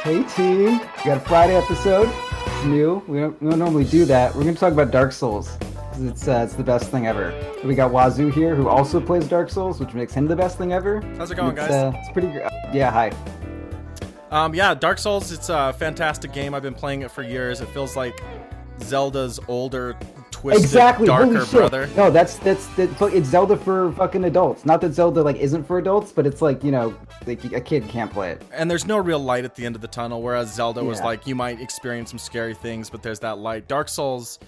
Hey team, we got a Friday episode. It's new. We don't normally do that. We're gonna talk about Dark Souls. It's the best thing ever. We got Wazoo here, who also plays Dark Souls, which makes him the best thing ever. How's it going, guys? It's pretty great. Yeah, hi. Yeah, Dark Souls, it's a fantastic game. I've been playing it for years. It feels like Zelda's older, twisted, darker brother. No, it's Zelda for fucking adults. Not that Zelda isn't for adults, but it's like a kid can't play it. And there's no real light at the end of the tunnel, whereas Zelda was like, you might experience some scary things, but there's that light. Dark Souls,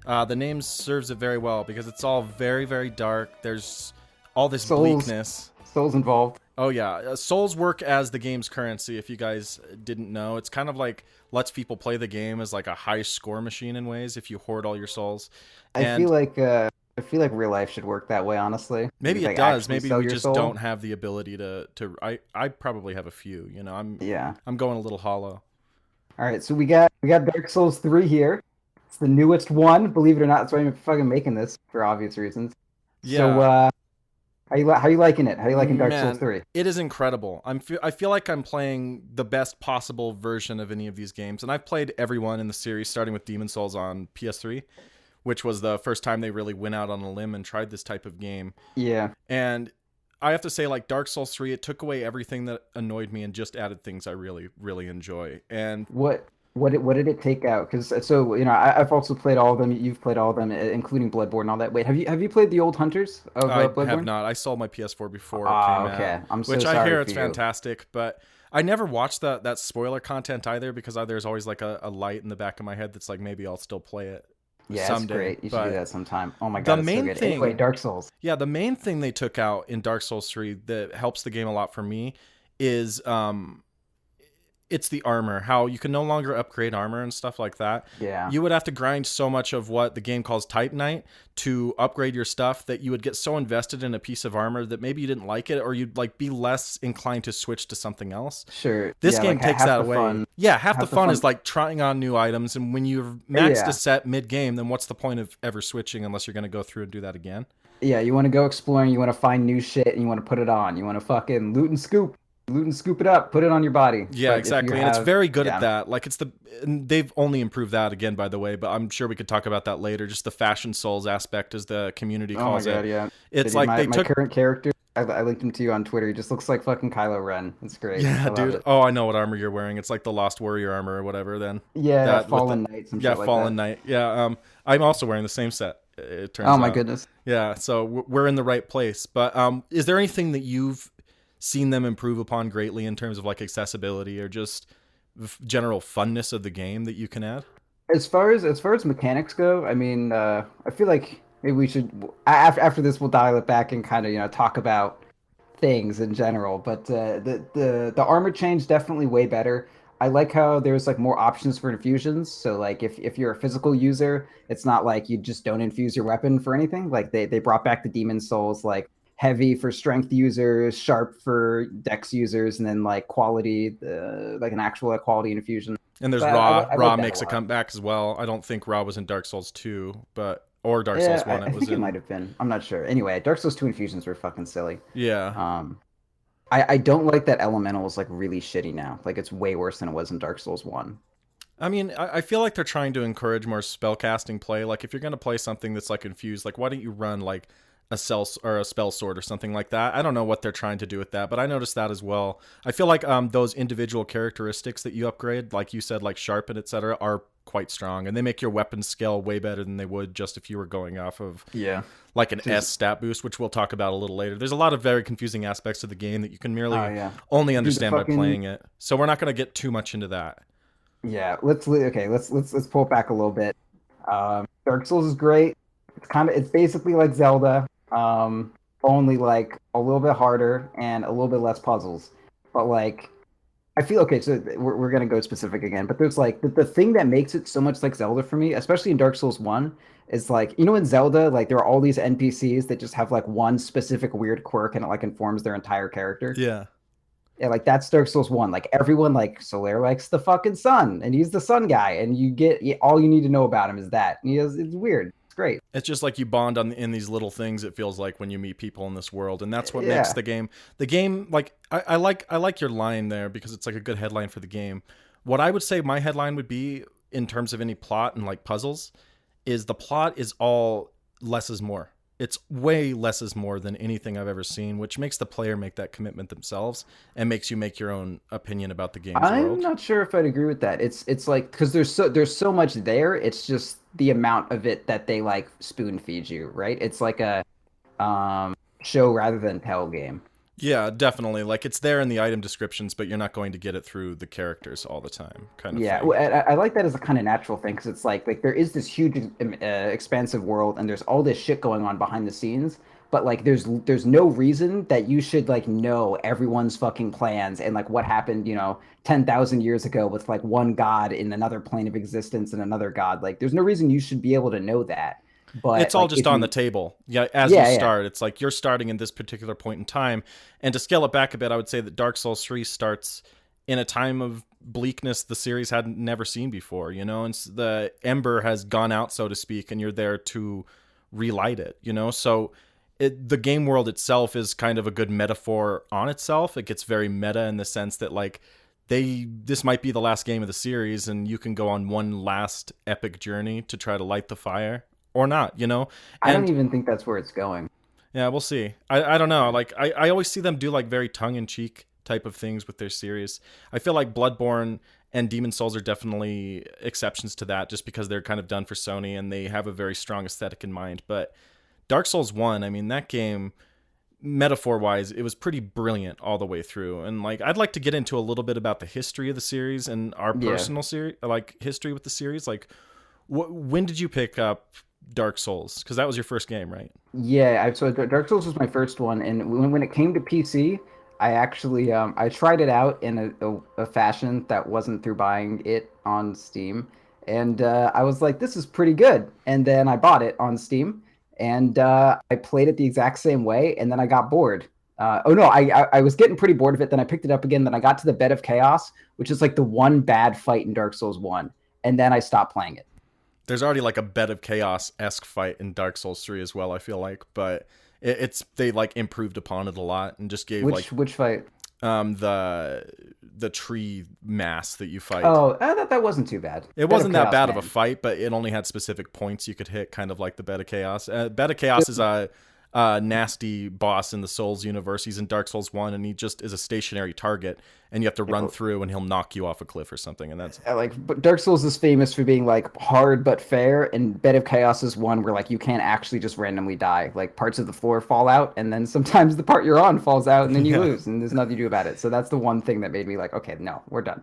the name serves it very well because it's all very, very dark. There's all this bleakness. Souls involved. Oh yeah, souls work as the game's currency. If you guys didn't know, it's kind of like lets people play the game as like a high score machine in ways. If you hoard all your souls, I feel like real life should work that way. Honestly, maybe it does. Maybe we just don't have the ability to. I probably have a few. You know, I'm going a little hollow. All right, so we got Dark Souls 3 here. It's the newest one, believe it or not. That's why I'm fucking making this for obvious reasons. Yeah. So, how you liking it? How you liking Dark Souls 3? It is incredible. I feel like I'm playing the best possible version of any of these games, and I've played every one in the series, starting with Demon Souls on PS3, which was the first time they really went out on a limb and tried this type of game. Yeah. And I have to say, like Dark Souls 3, it took away everything that annoyed me and just added things I really, really enjoy. And what did it take out? Because I've also played all of them. You've played all of them, including Bloodborne and all that. Wait, have you played the old Hunters of Bloodborne? I have not. I sold my PS4 before it came out. I'm so which sorry I hear for it's you. fantastic, but I never watched that spoiler content either because there's always like a light in the back of my head that's like maybe I'll still play it. Yeah, someday. It's great. You should do that sometime. Oh my god, the main so good. thing. Anyway, Dark Souls. Yeah, the main thing they took out in Dark Souls 3 that helps the game a lot for me is it's the armor, how you can no longer upgrade armor and stuff like that. Yeah. You would have to grind so much of what the game calls Titanite to upgrade your stuff that you would get so invested in a piece of armor that maybe you didn't like it, or you'd be less inclined to switch to something else. Sure. This game takes that away. Fun. Yeah, half the fun is like trying on new items, and when you've maxed a set mid-game, then what's the point of ever switching unless you're going to go through and do that again? Yeah, you want to go exploring, you want to find new shit, and you want to put it on. You want to fucking loot and scoop it up, put it on your body. Yeah, exactly. And it's very good at that. Like they've only improved that again, by the way, but I'm sure we could talk about that later. Just the fashion souls aspect, as the community calls it. Yeah. It's like my current character, I linked him to you on Twitter. He just looks like fucking Kylo Ren. It's great. Yeah, dude. Oh, I know what armor you're wearing. It's like the Lost Warrior armor or whatever then. Yeah, Fallen Knight. Fallen Knight. Yeah, I'm also wearing the same set. It turns out. Oh my goodness. Yeah, so we're in the right place. But is there anything that you've seen them improve upon greatly in terms of like accessibility or just general funness of the game that you can add? As far as mechanics go, I mean, I feel like maybe we should after this we'll dial it back and kind of talk about things in general. But the armor change definitely way better. I like how there's like more options for infusions. So like if you're a physical user, it's not like you just don't infuse your weapon for anything. Like they brought back the Demon Souls, like heavy for strength users, sharp for dex users, and then like quality, like an actual quality infusion. And there's raw. Raw makes a comeback as well. I don't think raw was in Dark Souls 2, or Dark Souls 1. I think it might have been. I'm not sure. Anyway, Dark Souls 2 infusions were fucking silly. Yeah. I don't like that elemental is like really shitty now. Like it's way worse than it was in Dark Souls 1. I mean, I feel like they're trying to encourage more spellcasting play. Like if you're going to play something that's like infused, like why don't you run like a spell sword or something like that? I don't know what they're trying to do with that, but I noticed that as well. I feel like those individual characteristics that you upgrade, like you said, like sharp and etc., are quite strong, and they make your weapon scale way better than they would just if you were going off of like an S stat boost, which we'll talk about a little later. There's a lot of very confusing aspects of the game that you can merely only understand by playing it. So we're not going to get too much into that. Yeah, let's pull it back a little bit. Dark Souls is great. It's basically like Zelda, only like a little bit harder and a little bit less puzzles. But like, I feel okay. So we're gonna go specific again, but there's like the thing that makes it so much like Zelda for me, especially in Dark Souls 1, is like in Zelda, like there are all these NPCs that just have like one specific weird quirk and it like informs their entire character. Yeah. Yeah, like that's Dark Souls 1. Like everyone, like Solaire likes the fucking sun, and he's the sun guy, and you get all you need to know about him is that. And it's weird. It's great. It's just like you bond in these little things. It feels like when you meet people in this world, and that's what makes the game. The game, like I like your line there because it's like a good headline for the game. What I would say my headline would be in terms of any plot and like puzzles is the plot is all less is more. It's way less is more than anything I've ever seen, which makes the player make that commitment themselves and makes you make your own opinion about the game's I'm world. not sure if I'd agree with that. It's like because there's so much there. It's just the amount of it that they like spoon feed you, right? It's like a show rather than tell game. Yeah, definitely. Like it's there in the item descriptions, but you're not going to get it through the characters all the time, kind of Yeah, thing. well, I like that as a kind of natural thing because it's like there is this huge, expansive world, and there's all this shit going on behind the scenes. But like, there's no reason that you should like know everyone's fucking plans and like what happened, 10,000 years ago with like one god in another plane of existence and another god. Like, there's no reason you should be able to know that. But It's all like, just if on the you, table. Yeah, as you yeah, yeah, start, it's like you're starting in this particular point in time. And to scale it back a bit, I would say that Dark Souls 3 starts in a time of bleakness the series had never seen before, and the ember has gone out, so to speak, and you're there to relight it. So the game world itself is kind of a good metaphor on itself. It gets very meta in the sense that like this might be the last game of the series and you can go on one last epic journey to try to light the fire or not. I don't And even think that's where it's going. yeah, we'll see. I don't know. Like I always see them do like very tongue in cheek type of things with their series. I feel like Bloodborne and Demon Souls are definitely exceptions to that just because they're kind of done for Sony and they have a very strong aesthetic in mind. But Dark Souls 1, I mean, that game, metaphor wise, it was pretty brilliant all the way through. And like, I'd like to get into a little bit about the history of the series and our Yeah. personal series, like history with the series. Like, when did you pick up Dark Souls? Because that was your first game, right? Yeah, so Dark Souls was my first one, and when it came to PC, I actually I tried it out in a fashion that wasn't through buying it on Steam, and I was like, this is pretty good. And then I bought it on Steam, and I played it the exact same way, and then I got bored. Oh no, I was getting pretty bored of it. Then I picked it up again. Then I got to the Bed of Chaos, which is like the one bad fight in Dark Souls 1, and then I stopped playing it. There's already like a Bed of Chaos-esque fight in Dark Souls 3 as well, I feel like, but it's they like improved upon it a lot and just gave like Which fight? the tree mass that you fight. Oh, that wasn't too bad. It Bed of wasn't that Chaos, bad of a man. fight, but it only had specific points you could hit, kind of like the Bed of Chaos. Bed of Chaos is a nasty boss in the Souls universe. He's in Dark Souls 1, and he just is a stationary target, and you have to run through, and he'll knock you off a cliff or something, and that's... But Dark Souls is famous for being like hard but fair, and Bed of Chaos is one where like you can't actually just randomly die. Like parts of the floor fall out, and then sometimes the part you're on falls out, and then you Yeah. lose, and there's nothing you do about it. So that's the one thing that made me like, okay, no, we're done.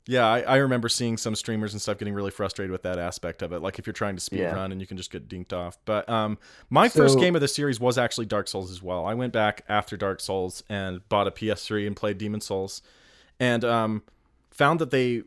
Yeah, I remember seeing some streamers and stuff getting really frustrated with that aspect of it. Like if you're trying to speed Yeah. run and you can just get dinked off. But my first So game of the series was actually Dark Souls as well. I went back after Dark Souls and bought a PS3 and played Demon Souls, and found that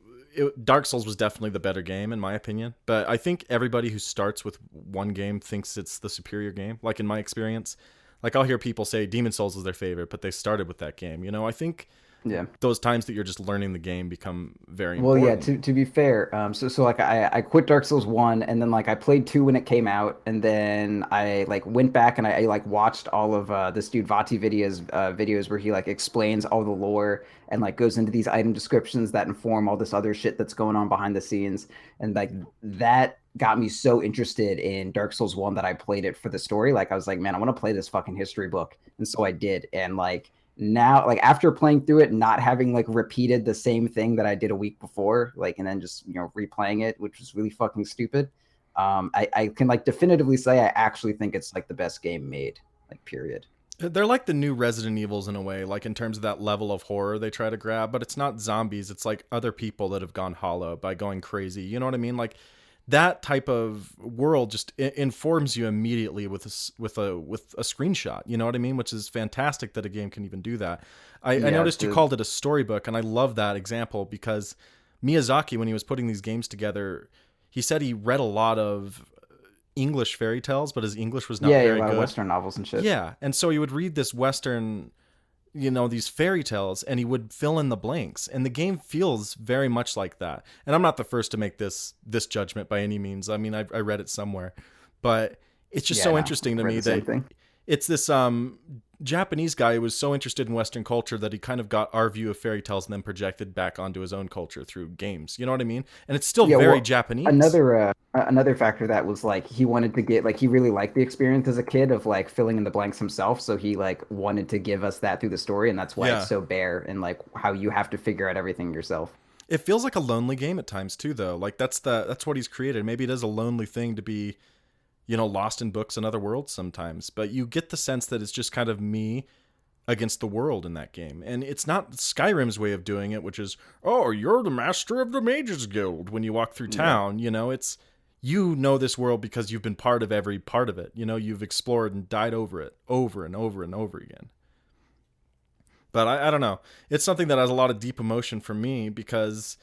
Dark Souls was definitely the better game in my opinion. But I think everybody who starts with one game thinks it's the superior game. Like in my experience, like I'll hear people say Demon Souls is their favorite, but they started with that game. I think yeah. those times that you're just learning the game become very Well, yeah. important. To be fair, so like I quit Dark Souls 1, and then like I played 2 when it came out, and then I like went back and I like watched all of this dude Vati videos where he like explains all the lore and like goes into these item descriptions that inform all this other shit that's going on behind the scenes, and like that got me so interested in Dark Souls 1 that I played it for the story. Like I was like, man, I want to play this fucking history book, and so I did, and like now like after playing through it, not having like repeated the same thing that I did a week before, like, and then just replaying it, which was really fucking stupid. I can like definitively say I actually think it's like the best game made, like, period. They're like the new Resident Evils in a way, like in terms of that level of horror they try to grab, but it's not zombies. It's like other people that have gone hollow by going crazy. You know what I mean? Like that type of world just informs you immediately with a screenshot. You know what I mean? Which is fantastic that a game can even do that. I Yeah, noticed you called it a storybook, and I love that example because Miyazaki, when he was putting these games together, he said he read a lot of English fairy tales, but his English was not yeah, a very lot of good. Western novels and shit. Yeah, and so he would read this Western, these fairy tales, and he would fill in the blanks, and the game feels very much like that. And I'm not the first to make this judgment by any means. I mean, I read it somewhere, but it's just Yeah, so no, interesting to read me the same that thing. It's this Japanese guy who was so interested in Western culture that he kind of got our view of fairy tales and then projected back onto his own culture through games. You know what I mean? And it's still Yeah, very well, Japanese. another factor that was like he wanted to get like he really liked the experience as a kid of like filling in the blanks himself, so he like wanted to give us that through the story, and that's why it's Yeah. so bare and like how you have to figure out everything yourself. It feels like a lonely game at times too, though. Like that's what he's created. Maybe it is a lonely thing to be, lost in books and other worlds sometimes. But you get the sense that it's just kind of me against the world in that game. And it's not Skyrim's way of doing it, which is, oh, you're the master of the Mages Guild when you walk through Yeah. town. It's, this world because you've been part of every part of it. You've explored and died over it over and over and over again. But I don't know. It's something that has a lot of deep emotion for me because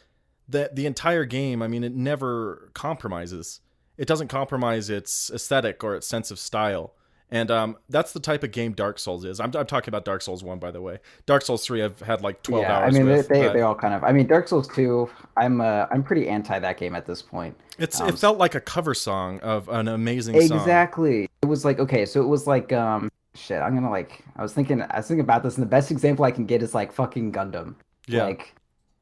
the entire game, I mean, it never compromises. It doesn't compromise its aesthetic or its sense of style. And that's the type of game Dark Souls is. I'm talking about Dark Souls 1, by the way. Dark Souls 3, I've had like 12 Yeah, I hours mean with. they But all kind of. I mean Dark Souls 2, I'm pretty anti that game at this point. it felt like a cover song of an amazing song. Exactly. It was like okay, so it was like shit, I'm gonna like I was thinking about this and the best example I can get is like fucking Gundam. Yeah. Like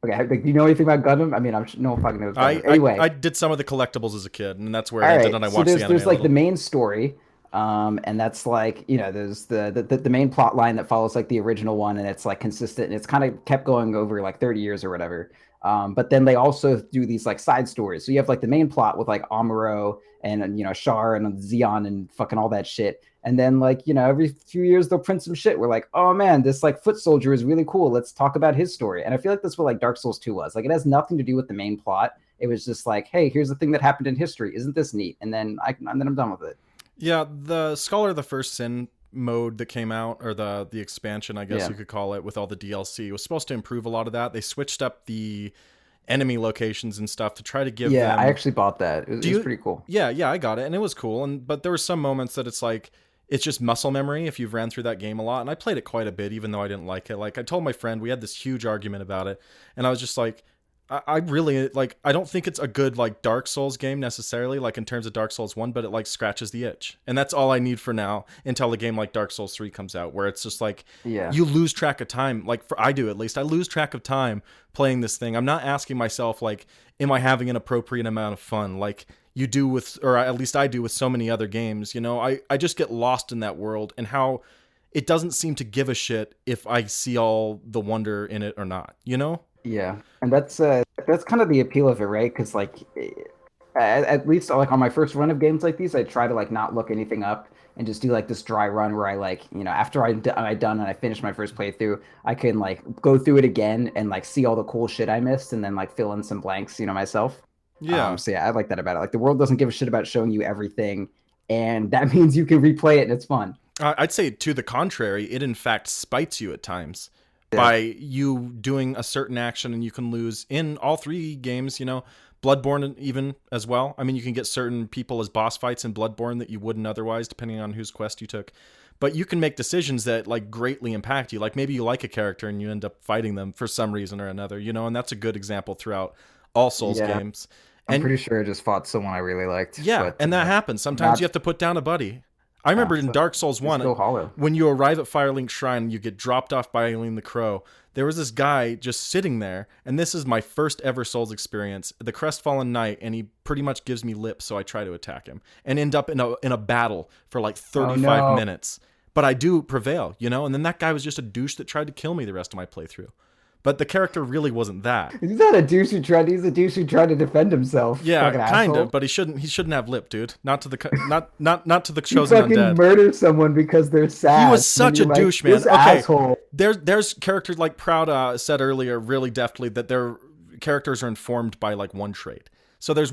okay, like, do you know anything about Gundam? I mean, no one fucking knows Gundam. Anyway, I did some of the collectibles as a kid, and that's where it all ended, and right. I So watched the there's anime a like the little. main story, and that's like there's the main plot line that follows like the original one, and it's like consistent, and it's kind of kept going over like 30 years or whatever. But then they also do these like side stories. So you have like the main plot with like Amuro and Char and Xeon and fucking all that shit. And then like every few years they'll print some shit. We're like, oh man, this like foot soldier is really cool. Let's talk about his story. And I feel like that's what like Dark Souls 2 was. Like it has nothing to do with the main plot. It was just like, hey, here's the thing that happened in history. Isn't this neat? And then I'm done with it. Yeah, the Scholar of the First Sin mode that came out, or the expansion, I guess Yeah. you could call it, with all the DLC, was supposed to improve a lot of that. They switched up the enemy locations and stuff to try to give Yeah, I them. actually bought that. It Do was you? pretty cool. Yeah, I got it, and it was cool. But there were some moments that it's like it's just muscle memory if you've ran through that game a lot. And I played it quite a bit, even though I didn't like it. Like I told my friend, we had this huge argument about it, and I was just like, I really like. I don't think it's a good like Dark Souls game necessarily, like in terms of Dark Souls 1, but it like scratches the itch, and that's all I need for now until a game like Dark Souls 3 comes out, where it's just like Yeah. you lose track of time. Like I do at least, I lose track of time playing this thing. I'm not asking myself like, am I having an appropriate amount of fun? Like you do with, or at least I do with so many other games. I just get lost in that world and how it doesn't seem to give a shit if I see all the wonder in it or not. Yeah, and that's kind of the appeal of it, right? Because like, at least like on my first run of games like these, I try to like not look anything up and just do like this dry run where I like after I done and I finished my first playthrough, I can like go through it again and like see all the cool shit I missed and then like fill in some blanks, myself. Yeah. So yeah, I like that about it. Like the world doesn't give a shit about showing you everything, and that means you can replay it and it's fun. I'd say to the contrary, it in fact spites you at times Yeah, by you doing a certain action, and you can lose in all three games, Bloodborne even as well. I mean, you can get certain people as boss fights in Bloodborne that you wouldn't otherwise, depending on whose quest you took. But you can make decisions that like greatly impact you. Like maybe you like a character and you end up fighting them for some reason or another, and that's a good example throughout all Souls yeah. games. I'm And pretty sure I just fought someone I really liked, yeah, but and that happens. Sometimes not you have to put down a buddy. I remember in so Dark Souls it's 1, still hollow. when you arrive at Firelink Shrine and you get dropped off by Aileen the Crow, there was this guy just sitting there, and this is my first ever Souls experience, the Crestfallen Knight, and he pretty much gives me lip, so I try to attack him, and end up in a battle for like 35 no. minutes. But I do prevail, and then that guy was just a douche that tried to kill me the rest of my playthrough. But the character really wasn't that. He's not a douche who tried. He's a douche who tried to defend himself. Yeah, Fucking kind asshole. of, but he shouldn't have lip, dude. Not to the not to the You chosen fucking undead. murder someone because they're sad. He was and such a you're like, douche, man. This Okay, asshole. there's characters like Proud said earlier really deftly that their characters are informed by like one trait. So there's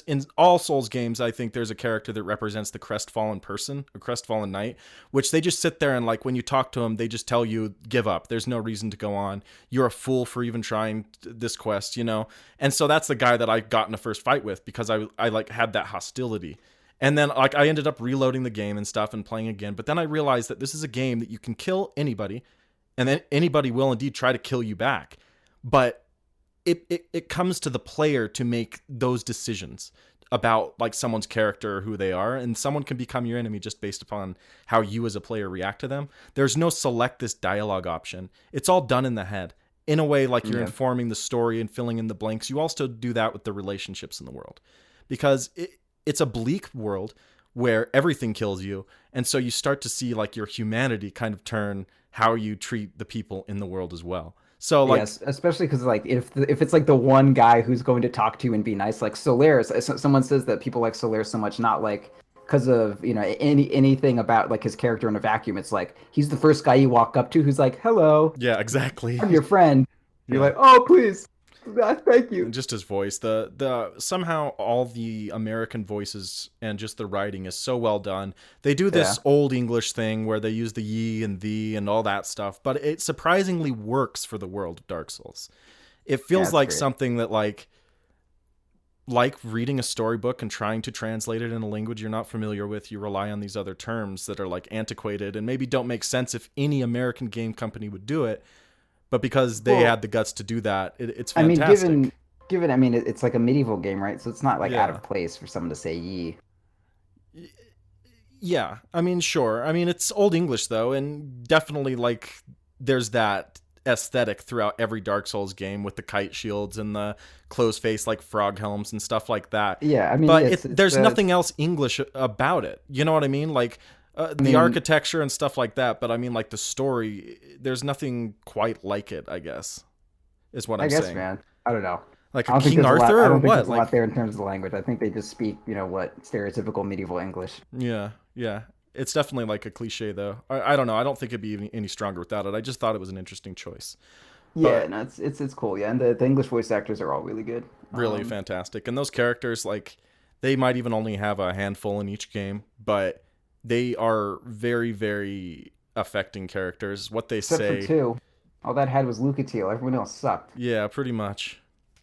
in all Souls games, I think there's a character that represents the crestfallen person, or crestfallen knight, which they just sit there and like when you talk to them, they just tell you give up. There's no reason to go on. You're a fool for even trying this quest, And so that's the guy that I got in a first fight with because I like had that hostility. And then like I ended up reloading the game and stuff and playing again. But then I realized that this is a game that you can kill anybody, and then anybody will indeed try to kill you back. But it comes to the player to make those decisions. about like someone's character or who they are, and someone can become your enemy just based upon how you as a player react to them. There's no select this dialogue option. It's all done in the head. In a way, like you're Yeah. informing the story and filling in the blanks. You also do that with the relationships in the world, because it's a bleak world where everything kills you, and so you start to see like your humanity kind of turn how you treat the people in the world as well. So like, Yes, especially because like if it's like the one guy who's going to talk to you and be nice, like Solaris. Someone says that people like Solaris so much, not like because of anything about like his character in a vacuum. It's like he's the first guy you walk up to who's like, "Hello, yeah, exactly. I'm your friend." You're Yeah. like, "Oh, please, thank And you." just his voice, the somehow all the American voices and just the writing is so well done. They do Yeah, this old English thing where they use the ye and thee and all that stuff, but it surprisingly works for the world of Dark Souls. It yeah, feels it's like great. something that like reading a storybook and trying to translate it in a language you're not familiar with. You rely on these other terms that are like antiquated and maybe don't make sense if any American game company would do it, but because they Well, had the guts to do that, it's I mean, fantastic. I mean, it's like a medieval game, right? So it's not like out Yeah. of place for someone to say "ye." Yeah, I mean, sure. I mean, it's Old English though, and definitely like there's that aesthetic throughout every Dark Souls game with the kite shields and the closed face like frog helms and stuff like that. Yeah, I mean, But yes, there's nothing else English about it. You know what I mean? Like I the mean, architecture and stuff like that. But I mean, like the story, there's nothing quite like it. I guess is what I I'm guess, saying. man. I don't know. Like I a don't think King there's a lot. Arthur I or don't think what? there's a lot Like there in terms of the language. I think they just speak, what stereotypical medieval English. yeah, yeah. It's definitely like a cliche, though. I don't know. I don't think it'd be any stronger without it. I just thought it was an interesting choice, Yeah, but no, it's cool. Yeah, and the English voice actors are all really good. really fantastic. And those characters, like, they might even only have a handful in each game, but they are very, very affecting characters. What they Except for say, two, all that had was Lucatiel. Everyone else sucked. yeah, pretty much,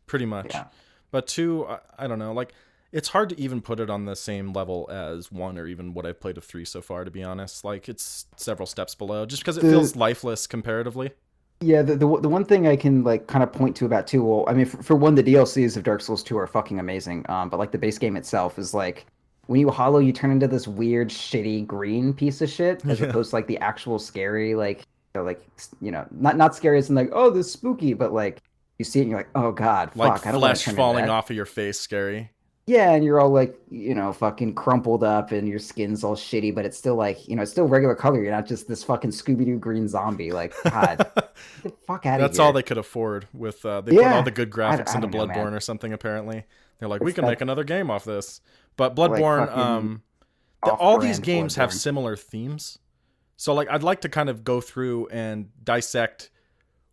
pretty much. Yeah, But two, I don't know. Like, it's hard to even put it on the same level as one or even what I've played of three so far, to be honest. Like, it's several steps below, just because it the feels lifeless comparatively. yeah the one thing I can like kind of point to about two. Well, I mean, for one, the DLCs of Dark Souls 2 are fucking amazing. But like the base game itself is like when you hollow, you turn into this weird, shitty green piece of shit, as Yeah. opposed to like the actual scary, like not scary as in like oh this is spooky, but like you see it and you're like oh god, Like fuck, I don't want to flesh turn into falling that. off of your face, scary. Yeah, and you're all like, fucking crumpled up and your skin's all shitty, but it's still like, it's still regular color. You're not just this fucking Scooby-Doo green zombie. Like, God, get the fuck out of That's all here. they could afford with they put all Yeah. the good I, graphics I into don't know, man. Bloodborne or something apparently. They're like, we It's can make that another game off this. But like Bloodborne fucking all these off-brand games have Bloodborne. similar themes. So like I'd like to kind of go through and dissect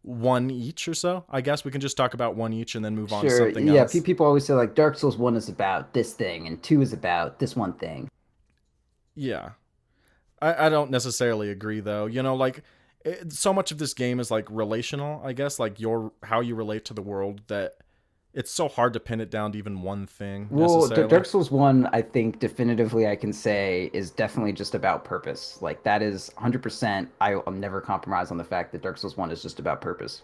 one each or so. I guess we can just talk about one each and then move on to Sure. something Yeah, else. people always say like Dark Souls 1 is about this thing and 2 is about this one thing. Yeah. I don't necessarily agree though. Like so much of this game is like relational, I guess, like your how you relate to the world that it's so hard to pin it down to even one thing Well, necessarily. Dark Souls 1, I think definitively I can say is definitely just about purpose. Like that is 100%. I'll never compromise on the fact that Dark Souls 1 is just about purpose.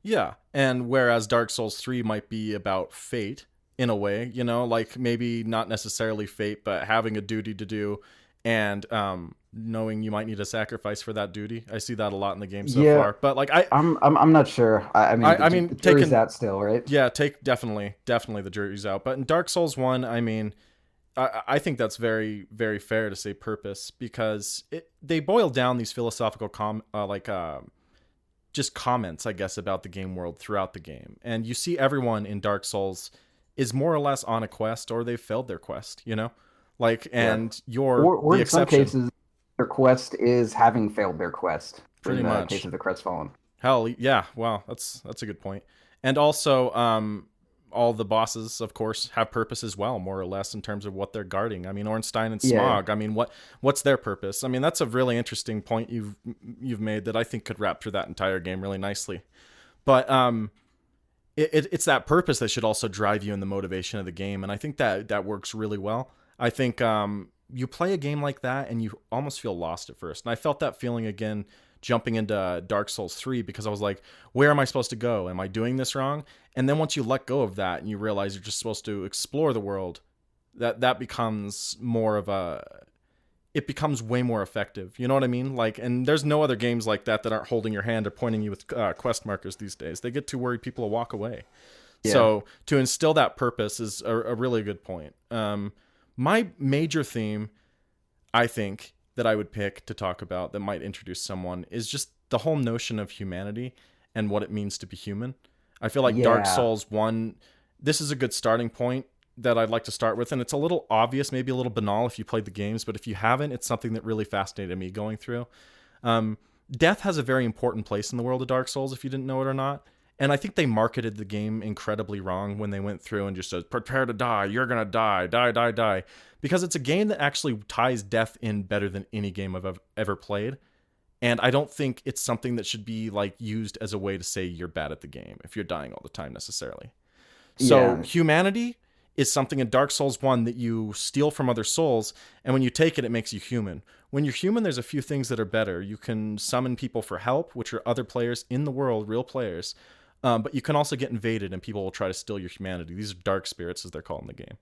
Yeah. And whereas Dark Souls 3 might be about fate in a way, like maybe not necessarily fate, but having a duty to do and knowing you might need a sacrifice for that duty. I see that a lot in the game so Yeah, far. But like I I'm not sure. I mean, I mean the jury's taking out still, right? yeah, take definitely the jury's out. But in Dark Souls 1, I mean I think that's very, very fair to say purpose because they boil down these philosophical just comments, I guess, about the game world throughout the game. And you see everyone in Dark Souls is more or less on a quest or they've failed their quest. Like, Yeah. and you're Or the in some exception, cases, their quest is having failed their quest. pretty In the case much. of the Crestfallen. Hell, yeah. Wow, that's a good point. And also, all the bosses, of course, have purpose as well, more or less, in terms of what they're guarding. I mean, Ornstein and Yeah. Smog. I mean, what's their purpose? I mean, that's a really interesting point you've made that I think could wrap through that entire game really nicely. But it's that purpose that should also drive you in the motivation of the game, and I think that works really well. I think you play a game like that, and you almost feel lost at first, and I felt that feeling again jumping into Dark Souls 3 because I was like, where am I supposed to go? Am I doing this wrong? And then once you let go of that and you realize you're just supposed to explore the world, that becomes more of a, it becomes way more effective. You know what I mean? Like, and there's no other games like that that aren't holding your hand or pointing you with quest markers these days. They get too worried people will walk away. Yeah. So to instill that purpose is a really good point. My major theme, I think, that I would pick to talk about that might introduce someone is just the whole notion of humanity and what it means to be human. I feel like Dark Yeah. Souls 1, this is a good starting point that I'd like to start with. And it's a little obvious, maybe a little banal if you played the games, but if you haven't, it's something that really fascinated me going through. Um, Death has a very important place in the world of Dark Souls, if you didn't know it or not. And I think they marketed the game incredibly wrong when they went through and just said, prepare to die, you're going to die, die, die, die. Because it's a game that actually ties death in better than any game I've ever played. And I don't think it's something that should be like used as a way to say you're bad at the game if you're dying all the time necessarily. So Yeah. humanity is something in Dark Souls 1 that you steal from other souls, and when you take it, it makes you human. When you're human, there's a few things that are better. You can summon people for help, which are other players in the world, real players. But you can also get invaded, and people will try to steal your humanity. These are dark spirits, as they're called in the game.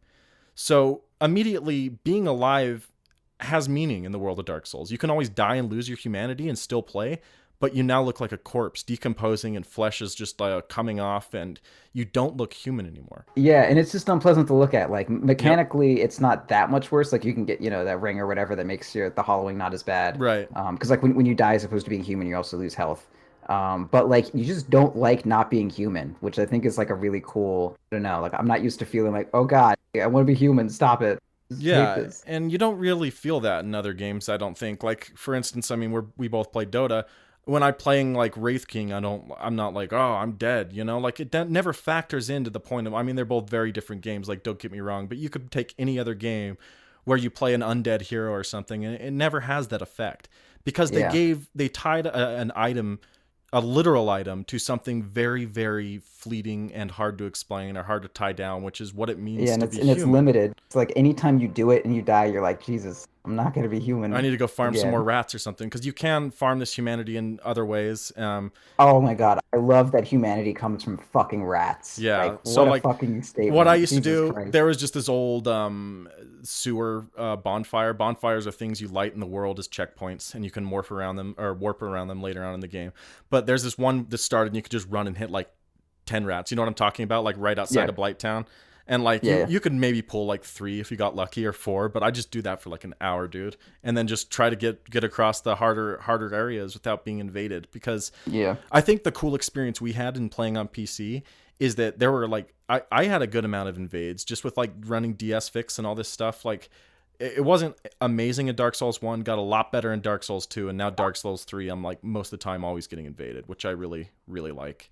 So immediately, being alive has meaning in the world of Dark Souls. You can always die and lose your humanity and still play, but you now look like a corpse, decomposing, and flesh is just coming off, and you don't look human anymore. Yeah, and it's just unpleasant to look at. Like Yep. mechanically, it's not that much worse. Like you can get, that ring or whatever that makes your the hollowing not as bad. Right. Because like when you die as opposed to being human, you also lose health. But like you just don't like not being human, which I think is like a really cool. I don't know. Like I'm not used to feeling like, oh God, I want to be human. Stop it. Just hate Yeah, this. and you don't really feel that in other games, I don't think. Like for instance, I mean, we both play Dota. When I'm playing like Wraith King, I'm not like, oh, I'm dead, you know? Like that never factors into the point of, I mean, they're both very different games, like don't get me wrong, but you could take any other game where you play an undead hero or something and it never has that effect because Yeah. they tied an item, a literal item, to something very, very fleeting and hard to explain or hard to tie down, which is what it Yeah, means and to it's be and it's human. limited. It's like anytime you do it and you die, you're like, Jesus, I'm not gonna be I human need to go farm some more again. rats or something because you can farm this humanity in other ways. Oh my God, I love that humanity comes from fucking rats. Like, Yeah. So what a like fucking what I statement. used to Jesus do, Christ. there was just this old sewer bonfire. Bonfires are things you light in the world as checkpoints, and you can morph around them or warp around them later on in the game. But there's this one that started, and you could just run and hit like 10 rats. You know what I'm talking about? Like right outside Yeah, of Blighttown. And like yeah, you could maybe pull like 3 if you got lucky or 4, but I just do that for like an hour, dude, and then just try to get across the harder areas without being invaded. Because yeah, I think the cool experience we had in playing on PC is that there were like I had a good amount of invades just with like running DS fix and all this stuff. Like it wasn't amazing in Dark Souls 1, got a lot better in Dark Souls 2, and now Dark Souls 3 I'm like most of the time always getting invaded, which I really really like.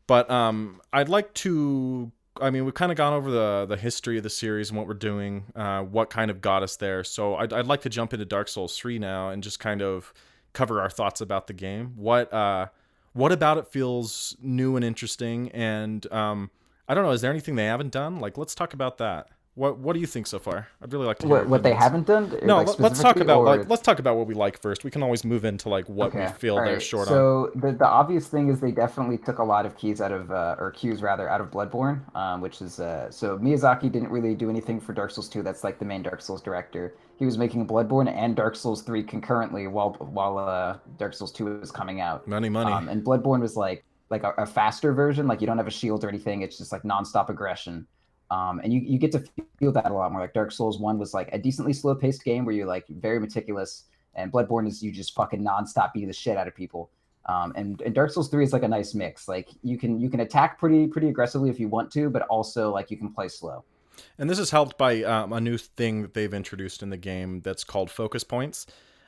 But I'd like to. I mean, we've kind of gone over the history of the series and what we're doing, what kind of got us there. So I'd like to jump into Dark Souls 3 now and just kind of cover our thoughts about the game. What about it feels new and interesting? And I don't know. Is there anything they haven't done? Like, let's talk about that. What do you think so far? I'd really like to hear your What they opinions. haven't done, No, like let's talk specifically, about or what we like first. We can always move into like what we okay, feel all they're right. short on. So the obvious thing is they definitely took a lot of keys out of, or cues rather, out of Bloodborne, which is so Miyazaki didn't really do anything for Dark Souls 2. That's like the main Dark Souls director. He was making Bloodborne and Dark Souls 3 concurrently while Dark Souls 2 was coming out. Money, money. And Bloodborne was like a faster version. Like you don't have a shield or anything. It's just like nonstop aggression. And you get to feel that a lot more. Like Dark Souls 1 was like a decently slow paced game where you're like very meticulous, and Bloodborne is you just fucking nonstop beating the shit out of people. And Dark Souls 3 is like a nice mix. Like you can attack pretty aggressively if you want to, but also like you can play slow. And this is helped by a new thing that they've introduced in the game that's called focus points.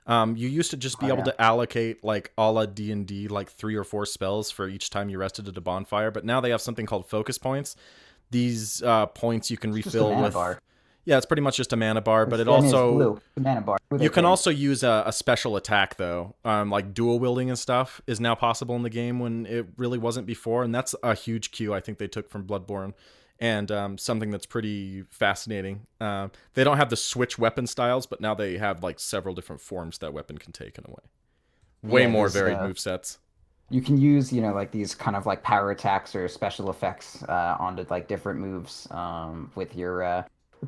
You used to just be Oh able yeah. to allocate like a la D&D like 3 or 4 spells for each time you rested at a bonfire, but now they have something called focus points. These points you can It's just a refill mana with. bar. Yeah, it's pretty much just a mana bar, but it I mean, it's also blue. It's a mana bar. Blue you they can think. also use a special attack though, like dual wielding and stuff is now possible in the game when it really wasn't before, and that's a huge cue I think they took from Bloodborne, and something that's pretty fascinating. They don't have the switch weapon styles, but now they have like several different forms that weapon can take in a way. Way Yeah, more there's varied move sets. you can use, like these kind of like power attacks or special effects onto like different moves with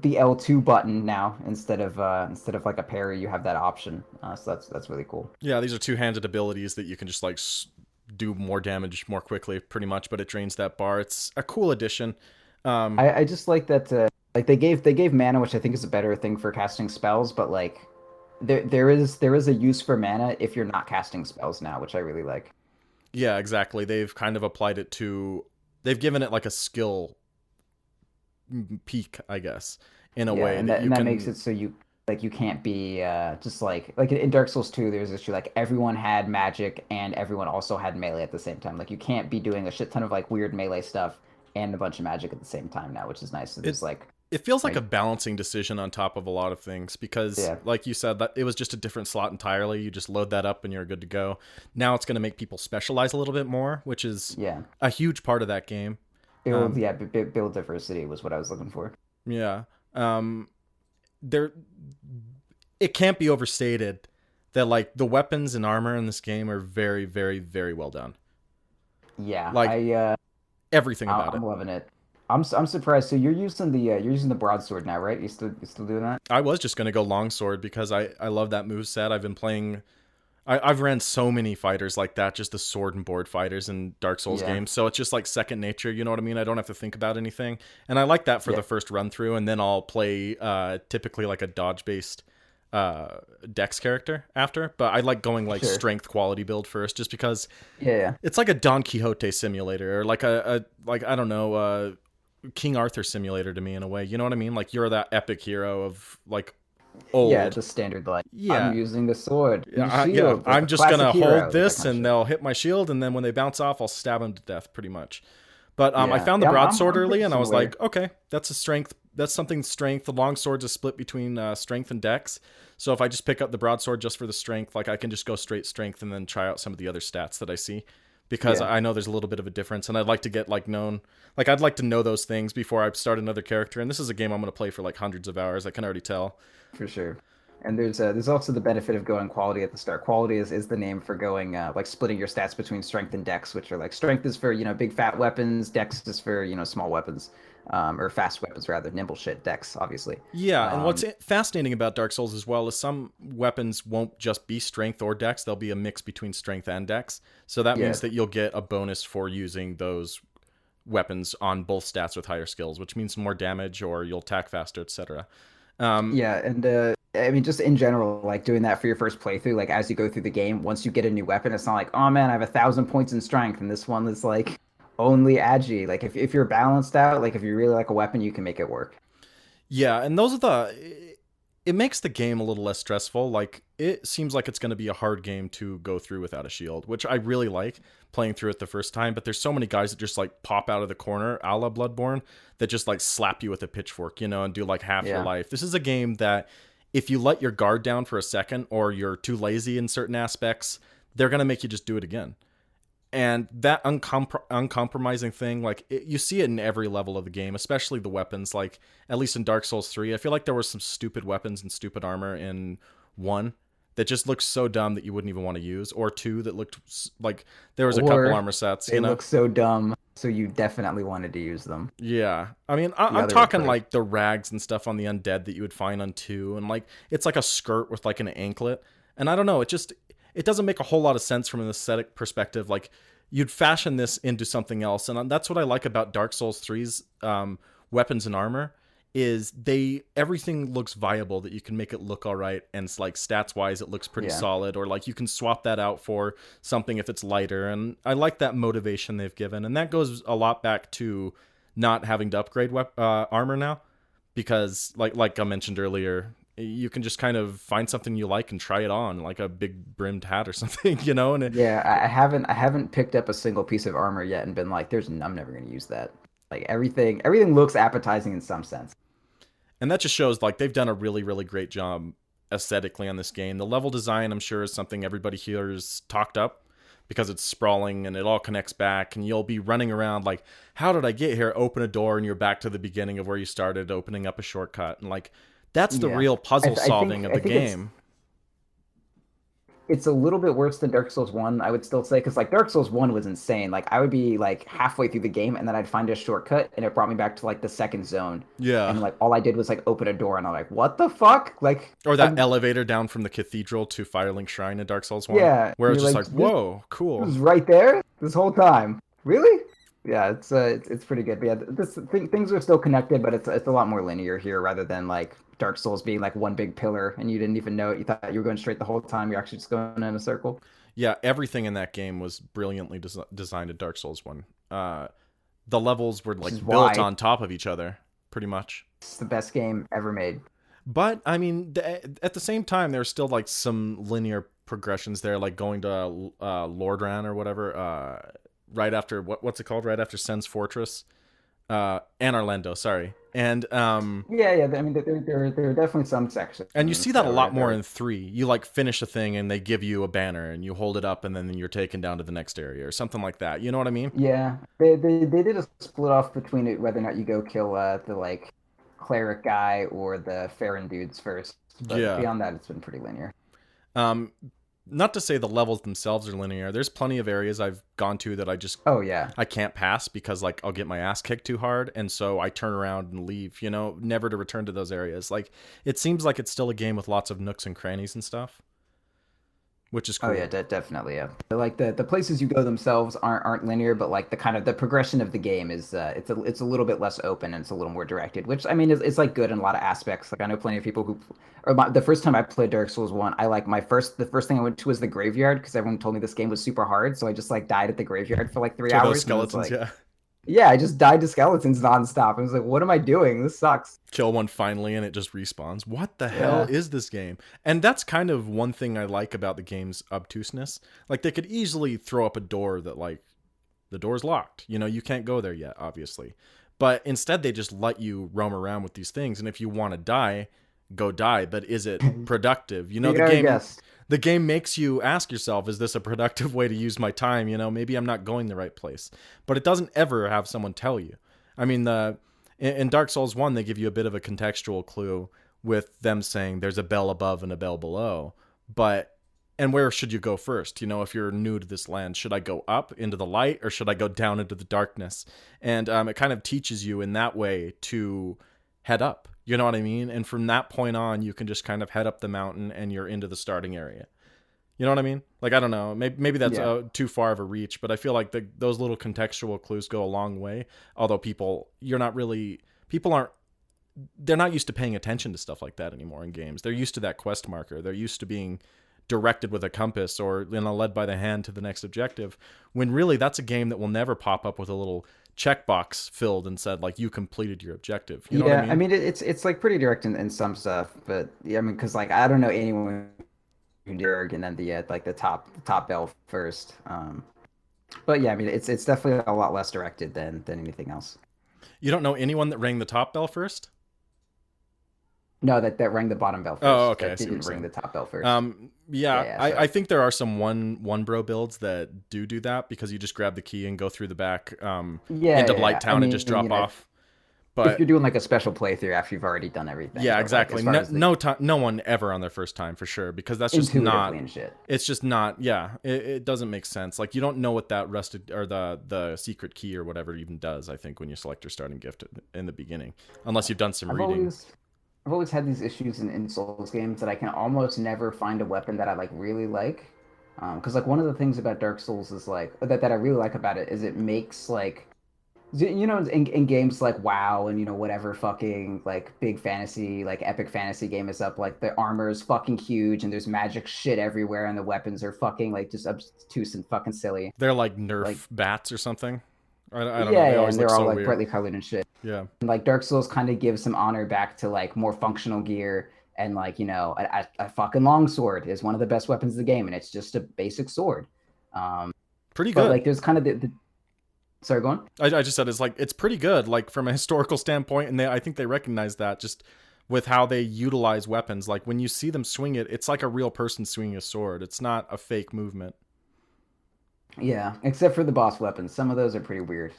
the L2 button now instead of like a parry, you have that option. So that's really cool. Yeah, these are two-handed abilities that you can just like do more damage more quickly, pretty much. But it drains that bar. It's a cool addition. Um, I just like that like they gave mana, which I think is a better thing for casting spells, but like there is a use for mana if you're not casting spells now, which I really like. yeah, exactly. They've kind of applied it to. They've given it like a skill peak, I guess, in a Yeah, way and that that you and that makes can. it so you can't be just like in Dark Souls 2 there's this issue like everyone had magic and everyone also had melee at the same time. Like you can't be doing a shit ton of like weird melee stuff and a bunch of magic at the same time now, which is nice. So It there's like it feels like right, a balancing decision on top of a lot of things because, yeah, like you said, that it was just a different slot entirely. You just load that up and you're good to go. Now it's going to make people specialize a little bit more, which is yeah. a huge part of that game. Build Um, yeah, build diversity was what I was looking for. yeah. There, it can't be overstated that like the weapons and armor in this game are very, very, very well done. Yeah, Like everything about I'm it. loving it. I'm surprised. So you're using the broadsword now, right? You still doing that? I was just gonna go longsword because I love that move set. I've been playing. I've ran so many fighters like that, just the sword and board fighters in Dark Souls Yeah. games. So it's just like second nature. You know what I mean? I don't have to think about anything, and I like that for Yeah, the first run through. And then I'll play typically like a dodge based dex character after. But I like going like sure. strength quality build first, just because Yeah, yeah. it's like a Don Quixote simulator, or like a like I don't know, King Arthur simulator to me in a way. You know what I mean? Like you're that epic hero of like Yeah, old. the standard like I'm Yeah, using the sword yeah, and yeah. shield like I'm a just classic gonna hold hero, that this, kind of and shit. they'll hit my shield, and then when they bounce off, I'll stab them to death, pretty much. But I Yeah, found the yeah. I'm broadsword I'm early, pretty and I was similar. like, okay, that's a strength. That's something strength. The long sword's a split between strength and dex. So if I just pick up the broadsword just for the strength, like I can just go straight strength and then try out some of the other stats that I see, because Yeah, I know there's a little bit of a difference, and I'd like to get like known. Like I'd like to know those things before I start another character. And this is a game I'm gonna play for like hundreds of hours. I can already tell. for sure. And there's also the benefit of going quality at the start. Quality is the name for going like splitting your stats between strength and dex, which are like strength is for big fat weapons, dex is for small weapons, or fast weapons rather, nimble shit, dex obviously. Yeah, and what's Um, fascinating about Dark Souls as well is some weapons won't just be strength or dex, they'll be a mix between strength and dex. So that yeah, means that you'll get a bonus for using those weapons on both stats with higher skills, which means more damage or you'll attack faster, etc. Um, yeah, and I mean just in general, like doing that for your first playthrough, like as you go through the game, once you get a new weapon, it's not like, oh man, I have 1,000 points in strength, and this one is like only agi. Like if you're balanced out, like if you really like a weapon, you can make it work. yeah, and those are the. It makes the game a little less stressful. Like, it seems like it's going to be a hard game to go through without a shield, which I really like playing through it the first time. But there's so many guys that just like pop out of the corner, a la Bloodborne, that just like slap you with a pitchfork, and do like half your Yeah. life. This is a game that if you let your guard down for a second or you're too lazy in certain aspects, they're going to make you just do it again. And that uncompromising thing, like you see it in every level of the game, especially the weapons. Like at least in Dark Souls 3, I feel like there were some stupid weapons and stupid armor in 1 that just looked so dumb that you wouldn't even want to use, or 2 that looked like there was a couple Or armor sets, they look so dumb, so you definitely wanted to use them. Yeah, I mean, The I'm other talking approach. like the rags and stuff on the undead that you would find on 2, and like it's like a skirt with like an anklet, and I don't know, it doesn't make a whole lot of sense from an aesthetic perspective. Like you'd fashion this into something else, and that's what I like about Dark Souls 3's weapons and armor is they everything looks viable, that you can make it look all right, and it's like stats wise it looks pretty Yeah. solid, or like you can swap that out for something if it's lighter. And I like that motivation they've given, and that goes a lot back to not having to upgrade armor now, because like I mentioned earlier, you can just kind of find something you like and try it on, like a big brimmed hat or something, and Yeah, I haven't picked up a single piece of armor yet and been like, I'm never gonna use that. Like everything looks appetizing in some sense. that just shows like they've done a really, really great job aesthetically on this game. The level design, I'm sure, is something everybody here is talked up because it's sprawling and it all connects back, and you'll be running around like, how did I get here? Open a door and you're back to the beginning of where you started, opening up a shortcut. And like that's the Yeah. real I, puzzle th- I solving think of I the think it's game. it's a little bit worse than Dark Souls 1, I would still say, because like Dark Souls 1 was insane. Like I would be like halfway through the game and then I'd find a shortcut and it brought me back to like the second zone. Yeah. And like all I did was like open a door and I'm like, what the fuck? Like Or that I'm elevator down from the cathedral to Firelink Shrine in Dark Souls 1, yeah, where and it's you're just like, like, this whoa, cool. was right there this whole time. Really? Yeah, it's pretty good. But yeah, things are still connected, but it's a lot more linear here rather than like Dark Souls being like one big pillar and you didn't even know it. You thought you were going straight the whole time. You're actually just going in a circle. Yeah, everything in that game was brilliantly designed in Dark Souls 1. The levels were Which is like built why on top of each other, pretty much. it's the best game ever made. But I mean, at the same time, there's still like some linear progressions there, like going to Lordran or whatever, right after what's it called? Right after Sen's Fortress, Anarlendo, sorry, and Yeah. I mean, there are definitely some sections and you see that a lot more that in 3. You like finish a thing and they give you a banner and you hold it up and then you're taken down to the next area or something like that. You know what I mean? yeah, they did a split off between it whether or not you go kill the like cleric guy or the Farron dudes first. But Yeah. beyond that, it's been pretty linear. Um, Not to say the levels themselves are linear. There's plenty of areas I've gone to that Oh yeah, I can't pass because like I'll get my ass kicked too hard, and so I turn around and leave. You know, never to return to those areas. Like it seems like it's still a game with lots of nooks and crannies and stuff, which is oh yeah, cool. definitely yeah. Like the places you go themselves aren't linear, but like the kind of the progression of the game is it's a little bit less open and it's a little more directed, which I mean is it's like good in a lot of aspects. Like I know plenty of people who, the first time I played Dark Souls 1, I like the first thing I went to was the graveyard because everyone told me this game was super hard, so I just like died at the graveyard for like three To those hours and it was skeletons, like, yeah. yeah, I just died to skeletons nonstop. I was like, what am I doing? This sucks. Kill one finally and it just respawns. What the hell Yeah. is this game? And that's kind of one thing I like about the game's obtuseness. Like they could easily throw up a door that like the door's locked. You know, you can't go there yet, obviously. But instead they just let you roam around with these things and if you want to die, go die, but is it productive? You know, You already guessed. the game makes you ask yourself, is this a productive way to use my time? You know, maybe I'm not going the right place. But it doesn't ever have someone tell you. I mean, in Dark Souls 1, they give you a bit of a contextual clue with them saying there's a bell above and a bell below. But, and where should you go first? You know, if you're new to this land, should I go up into the light or should I go down into the darkness? And it kind of teaches you in that way to head up. You know what I mean? And from that point on, you can just kind of head up the mountain and you're into the starting area. You know what I mean? Like, I don't know. Maybe that's Yeah. too far of a reach, but I feel like those little contextual clues go a long way. Although people aren't, they're not used to paying attention to stuff like that anymore in games. They're used to that quest marker. They're used to being directed with a compass or, you know, led by the hand to the next objective. When really that's a game that will never pop up with a little checkbox filled and said, like, you completed your objective. You know what I Yeah, I mean? mean it's like pretty direct in some stuff, but yeah, I mean because like I don't know anyone who did and then like the top bell first. But yeah, I mean it's definitely a lot less directed than anything else. You don't know anyone that rang the top bell first? No, that rang the bottom bell Oh, first. okay. I That see what you're didn't ring saying. the top bell first. Yeah, Yeah, I sorry. think there are some one bro builds that do that because you just grab the key and go through the back into Blight I Town and just mean, drop off. if But you're doing like a special playthrough after you've already done everything, yeah, but like exactly. as far No, as the no time, no one ever on their first time for sure because that's just intuitively not. and shit. It's just not. Yeah, it doesn't make sense. Like you don't know what that rusted or the secret key or whatever even does. I think when you select your starting gift in the beginning, unless you've done some I've reading. always I've always had these issues in Souls games that I can almost never find a weapon that I like really like. Because like one of the things about Dark Souls is like that I really like about it is it makes like you know in games like WoW and you know whatever fucking like big fantasy like epic fantasy game is up like the armor is fucking huge and there's magic shit everywhere and the weapons are fucking like just obtuse and fucking silly. They're like Like Nerf bats or something. I don't know. yeah, They always and look they're all so like weird. brightly colored and shit. Yeah. And like Dark Souls kind of gives some honor back to like more functional gear and like you know a fucking longsword is one of the best weapons of the game and it's just a basic sword. Um, Pretty but good. like there's kind of the sorry, go on. I just said it's like it's pretty good, like from a historical standpoint, and I think they recognize that just with how they utilize weapons. Like when you see them swing it, it's like a real person swinging a sword. It's not a fake movement. Yeah, except for the boss weapons. Some of those are pretty weird.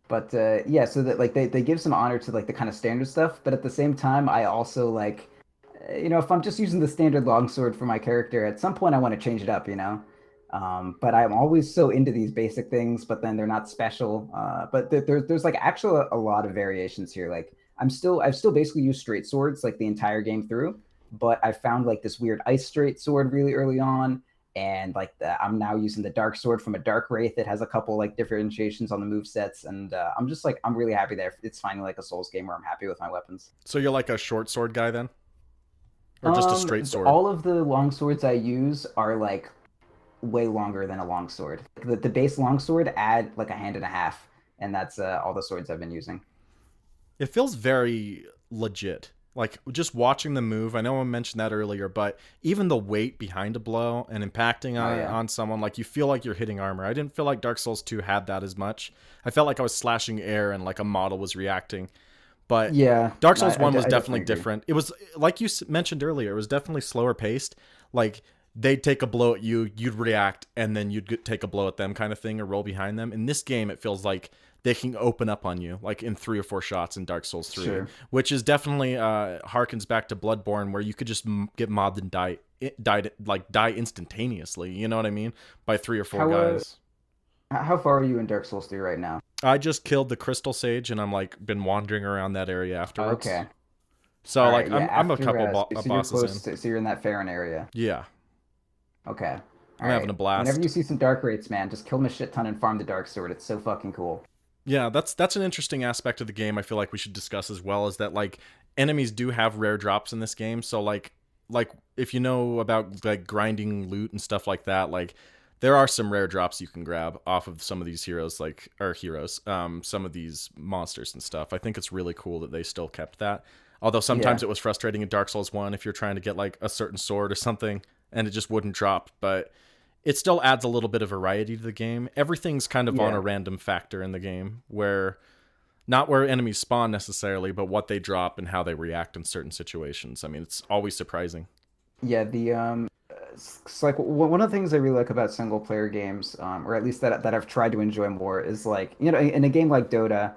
But yeah, so that like they give some honor to like the kind of standard stuff, but at the same time, I also like if I'm just using the standard longsword for my character, at some point I want to change it up, But I'm always so into these basic things, but then they're not special. But there's like actually a lot of variations here. Like I've still basically used straight swords like the entire game through, but I found like this weird ice straight sword really early on, and like I'm now using the dark sword from a dark wraith that has a couple like differentiations on the move sets, and I'm just like I'm really happy that it's finally like a Souls game where I'm happy with my weapons. So you're like a short sword guy then, or just a straight sword? All of the long swords I use are like way longer than a longsword. The base longsword add like a hand and a half, and that's all the swords I've been using. It feels very legit. Like just watching the move, I know I mentioned that earlier, but even the weight behind a blow and impacting Oh on, yeah, on someone, like you feel like you're hitting armor. I didn't feel like Dark Souls 2 had that as much. I felt like I was slashing air and like a model was reacting. But yeah. Dark Souls 1 was I definitely definitely agree. different. It was, like you mentioned earlier, it was definitely slower paced. Like they'd take a blow at you, you'd react, and then you'd take a blow at them kind of thing or roll behind them. In this game, it feels like they can open up on you like in 3 or 4 shots in Dark Souls 3, Sure. which is definitely harkens back to Bloodborne, where you could just get mobbed and die instantaneously. You know what I mean? By 3 or 4 How guys. how far are you in Dark Souls 3 right now? I just killed the Crystal Sage, and I'm like been wandering around that area afterwards. Okay. So All like right. Yeah. I'm a After couple so you're bosses in. close to so you're in that Farron area. Yeah, Okay. All I'm having a right. Whenever you blast. see some dark rates, man, just kill them a shit ton and farm the dark sword. It's so fucking cool. Yeah, that's an interesting aspect of the game I feel like we should discuss as well, is that like enemies do have rare drops in this game. So like if you know about like grinding loot and stuff like that, like there are some rare drops you can grab off of some of these heroes, like or heroes, some of these monsters and stuff. I think it's really cool that they still kept that. Although sometimes Yeah. it was frustrating in Dark Souls 1 if you're trying to get like a certain sword or something and it just wouldn't drop, but it still adds a little bit of variety to the game. Everything's kind of on a Yeah. random factor in the game, where not where enemies spawn necessarily, but what they drop and how they react in certain situations. I mean, it's always surprising. Yeah, it's like one of the things I really like about single player games, or at least that I've tried to enjoy more, is like in a game like Dota,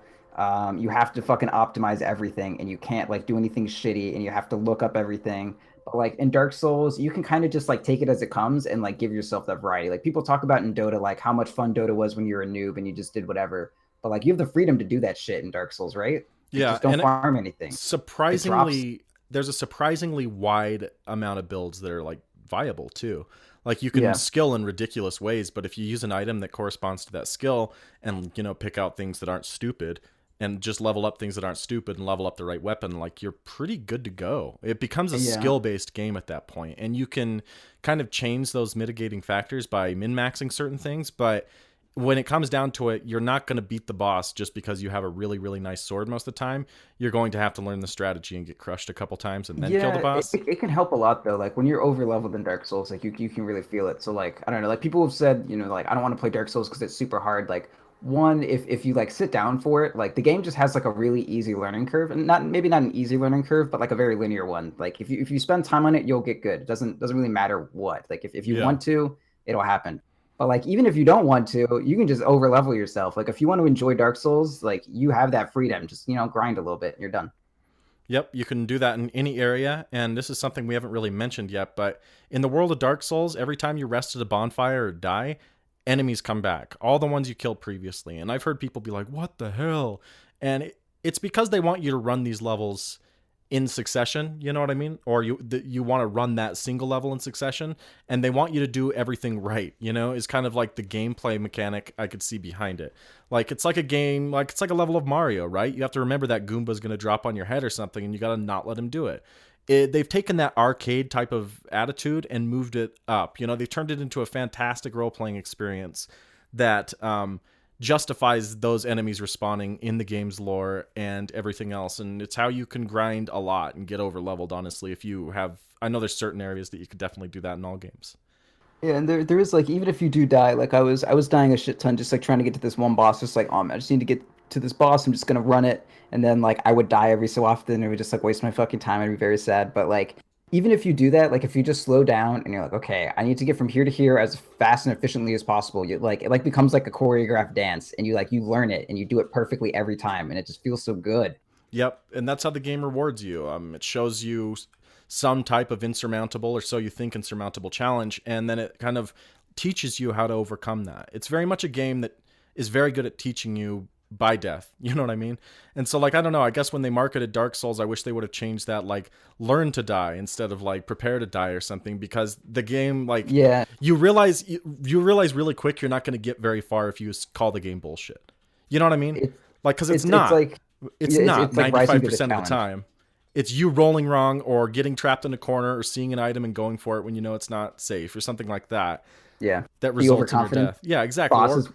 you have to fucking optimize everything, and you can't like do anything shitty, and you have to look up everything. But like in Dark Souls, you can kind of just like take it as it comes and like give yourself that variety. Like people talk about in Dota, like how much fun Dota was when you were a noob and you just did whatever. But like you have the freedom to do that shit in Dark Souls, right? Like Yeah, just don't and farm anything. It drops. surprisingly, there's a surprisingly wide amount of builds that are like viable too. Like you can Yeah. skill in ridiculous ways, but if you use an item that corresponds to that skill and pick out things that aren't stupid and just level up things that aren't stupid and level up the right weapon, like you're pretty good to go. It becomes a Yeah. skill-based game at that point, and you can kind of change those mitigating factors by min-maxing certain things, but when it comes down to it, you're not going to beat the boss just because you have a really, really nice sword most of the time. You're going to have to learn the strategy and get crushed a couple times and then kill the Yeah, boss. it can help a lot though. Like when you're over leveled in Dark Souls, like you can really feel it. So like I don't know, like people have said, like I don't want to play Dark Souls because it's super hard. Like one, if you like sit down for it, like the game just has like a really easy learning curve, and not maybe not an easy learning curve, but like a very linear one. Like if you spend time on it, you'll get good. It doesn't really matter what. Like if you Yeah. want to, it'll happen. But like even if you don't want to, you can just over level yourself. Like if you want to enjoy Dark Souls, like you have that freedom. Just grind a little bit and you're done. Yep, you can do that in any area, and this is something we haven't really mentioned yet, but in the world of Dark Souls, every time you rest at a bonfire or die, enemies come back. All the ones you killed previously. And I've heard people be like, "What the hell?" And it's because they want you to run these levels in succession, you know what I mean? Or you want to run that single level in succession, and they want you to do everything right, is kind of like the gameplay mechanic I could see behind it. Like it's like a game, like it's like a level of Mario, right? You have to remember that Goomba's going to drop on your head or something, and you got to not let him do it. They've taken that arcade type of attitude and moved it up. They've turned it into a fantastic role-playing experience that justifies those enemies respawning in the game's lore and everything else. And it's how you can grind a lot and get over leveled, honestly. If you have, I know there's certain areas that you could definitely do that in all games. Yeah, and there is like even if you do die, like I was dying a shit ton just like trying to get to this one boss, just like man, I just need to get to this boss. I'm just gonna run it, and then like I would die every so often. And it would just like waste my fucking time. I'd be very sad. But like even if you do that, like if you just slow down and you're like, okay, I need to get from here to here as fast and efficiently as possible. You like it like becomes like a choreographed dance, and you learn it and you do it perfectly every time, and it just feels so good. Yep, and that's how the game rewards you. It shows you some type of insurmountable, or so you think, insurmountable challenge, and then it kind of teaches you how to overcome that. It's very much a game that is very good at teaching you by death. You know what I mean? And so, like, I don't know, I guess when they marketed Dark Souls, I wish they would have changed that, like, learn to die instead of like prepare to die or something, because the game, like, Yeah, you realize really quick you're not going to get very far if you call the game bullshit. You know what I mean? it's Like, because it's like it's not it's like rising to the 95% of the challenge. time. It's you rolling wrong or getting trapped in a corner or seeing an item and going for it when you know it's not safe or something like that, Yeah, that the results in your overconfident death. Yeah, exactly. Or bosses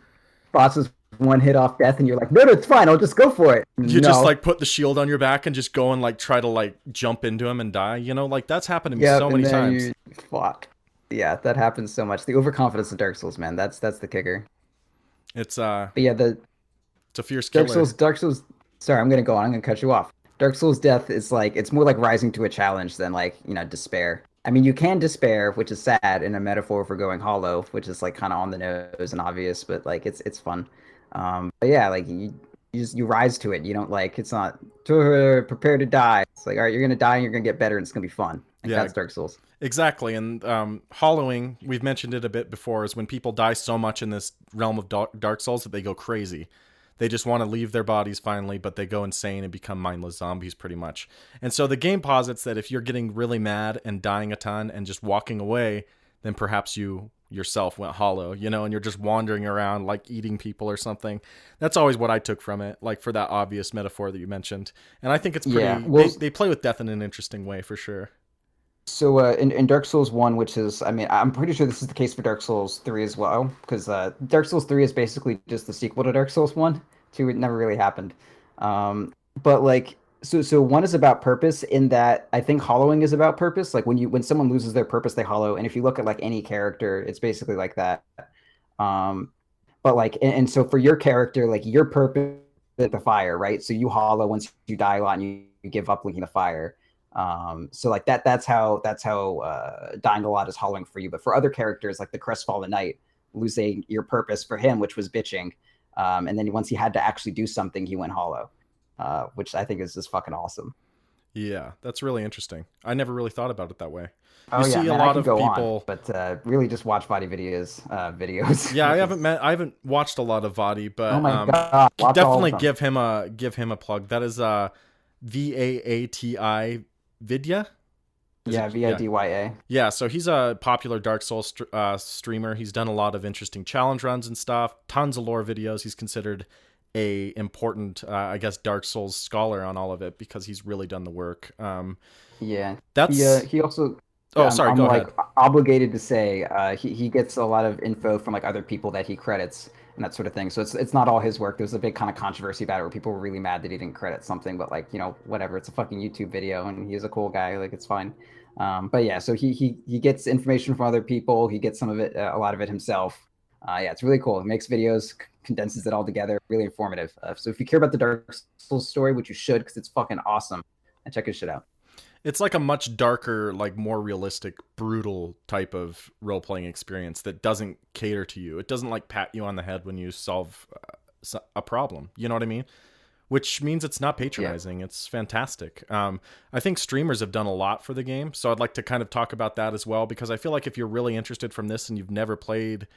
bosses one hit off death, and you're like, no, no, it's fine. I'll just go for it. you just No. like put the shield on your back and just go and like try to like jump into him and die. You know, like that's happened to me Yep, so and many then times. you fuck. Yeah, that happens so much. The overconfidence in Dark Souls, man. That's the kicker. It's But yeah, the it's a fierce Dark killer. Souls, Dark Souls. Sorry, I'm gonna go on. I'm gonna cut you off. Dark Souls death is like it's more like rising to a challenge than like despair. I mean, you can despair, which is sad, in a metaphor for going hollow, which is like kind of on the nose and obvious, but like it's fun. But yeah, like you rise to it. You don't like it's not prepare to die. It's like all right, you're gonna die and you're gonna get better and it's gonna be fun. Like Yeah, that's Dark Souls. exactly. And hollowing, we've mentioned it a bit before, is when people die so much in this realm of Dark Souls that they go crazy. They just want to leave their bodies finally, but they go insane and become mindless zombies pretty much. And so the game posits that if you're getting really mad and dying a ton and just walking away, then perhaps you yourself went hollow, you know, and you're just wandering around like eating people or something. That's always what I took from it, like for that obvious metaphor that you mentioned. And I think it's Yeah. pretty, Well, they play with death in an interesting way for sure. so in Dark Souls 1, which is, I mean, I'm pretty sure this is the case for Dark Souls 3 as well, because Dark Souls 3 is basically just the sequel to Dark Souls 1. 2 it never really happened. But like so 1 is about purpose in that I think hollowing is about purpose. Like when someone loses their purpose, they hollow. And if you look at like any character, it's basically like that. Um, but like and so for your character, like your purpose is the fire, right? So you hollow once you die a lot and you give up linking the fire. So like that's how dying a lot is hollowing for you. But for other characters, like the Crestfallen Knight, losing your purpose for him, which was bitching, and then once he had to actually do something, he went hollow, which I think is just fucking awesome. Yeah, that's really interesting. I never really thought about it that way. You Oh yeah, see a man, I lot could of go on, people. but really just watch body videos, videos, Yeah, which is I haven't watched a lot of Vadi, oh but my god, watch all of definitely them. give him a plug. That is VAATI Vidya. Is Yeah, it? Yeah. VIDYA. Yeah, so he's a popular Dark Souls streamer. He's done a lot of interesting challenge runs and stuff. Tons of lore videos. He's considered a important, I guess, Dark Souls scholar on all of it because he's really done the work. Yeah, That's. he also. Oh, I'm, sorry. I'm Go like ahead. obligated to say he gets a lot of info from like other people that he credits and that sort of thing. So it's not all his work. There's a big kind of controversy about it where people were really mad that he didn't credit something, but like whatever. It's a fucking YouTube video and he's a cool guy. Like it's fine. But yeah, so he gets information from other people. He gets some of it, a lot of it himself. Yeah, it's really cool. He makes videos, condenses it all together. Really informative. So if you care about the Dark Souls story, which you should, because it's fucking awesome, and check his shit out. It's like a much darker, like more realistic, brutal type of role playing experience that doesn't cater to you. It doesn't like pat you on the head when you solve a problem. You know what I mean? Which means it's not Yeah. patronizing. It's fantastic. I think streamers have done a lot for the game, so I'd like to kind of talk about that as well because I feel like if you're really interested from this and you've never played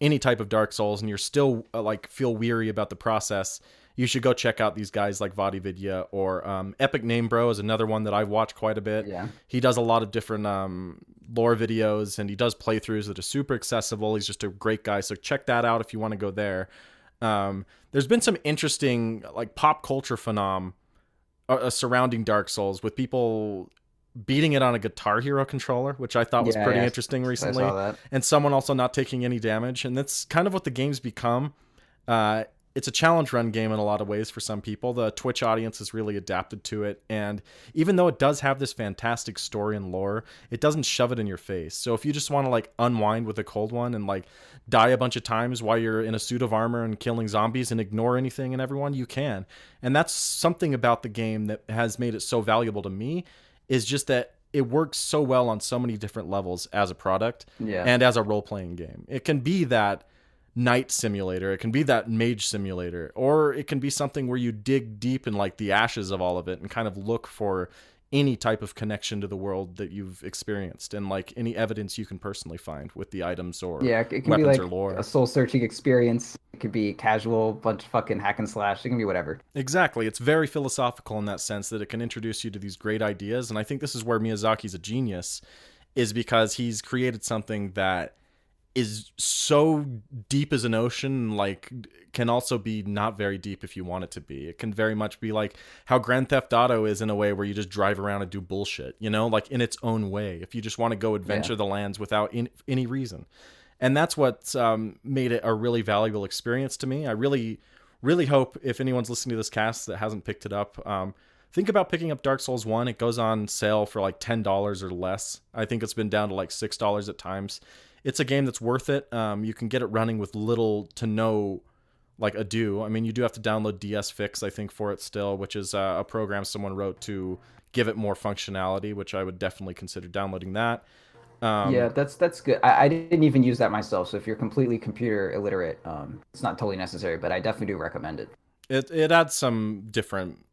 any type of Dark Souls and you're still like feel weary about the process, you should go check out these guys like Vadividya or Epic Name Bro is another one that I've watched quite a bit. Yeah. He does a lot of different lore videos and he does playthroughs that are super accessible. He's just a great guy. So check that out if you want to go there. There's been some interesting like pop culture surrounding Dark Souls with people beating it on a Guitar Hero controller, which I thought was Yeah, pretty yeah, interesting I recently, saw that. and someone also not taking any damage. And that's kind of what the game's become. It's a challenge run game in a lot of ways for some people. The Twitch audience has really adapted to it. And even though it does have this fantastic story and lore, it doesn't shove it in your face. So if you just want to like unwind with a cold one and like die a bunch of times while you're in a suit of armor and killing zombies and ignore anything and everyone, you can. And that's something about the game that has made it so valuable to me, is just that it works so well on so many different levels as a product Yeah. and as a role-playing game. It can be that knight simulator, it can be that mage simulator, or it can be something where you dig deep in like the ashes of all of it and kind of look for any type of connection to the world that you've experienced, and like any evidence you can personally find with the items or Yeah, it can be weapons or like a lore. soul searching experience. It could be casual, bunch of fucking hack and slash. It can be whatever. Exactly. It's very philosophical in that sense that it can introduce you to these great ideas. And I think this is where Miyazaki's a genius, is because he's created something that is so deep as an ocean, like can also be not very deep if you want it to be. It can very much be like how Grand Theft Auto is in a way where you just drive around and do bullshit, you know, like in its own way. If you just want to go Yeah. adventure the lands without any reason. And that's what made it a really valuable experience to me. I really hope if anyone's listening to this cast that hasn't picked it up, think about picking up Dark Souls 1. It goes on sale for like $10 or less. I think it's been down to like $6 at times. It's a game that's worth it. You can get it running with little to no like ado. I mean, you do have to download DS Fix, I think, for it still, which is a program someone wrote to give it more functionality, which I would definitely consider downloading that. Yeah, that's good. I didn't even use that myself, so if you're completely computer illiterate, it's not totally necessary, but I definitely do recommend it. It adds some different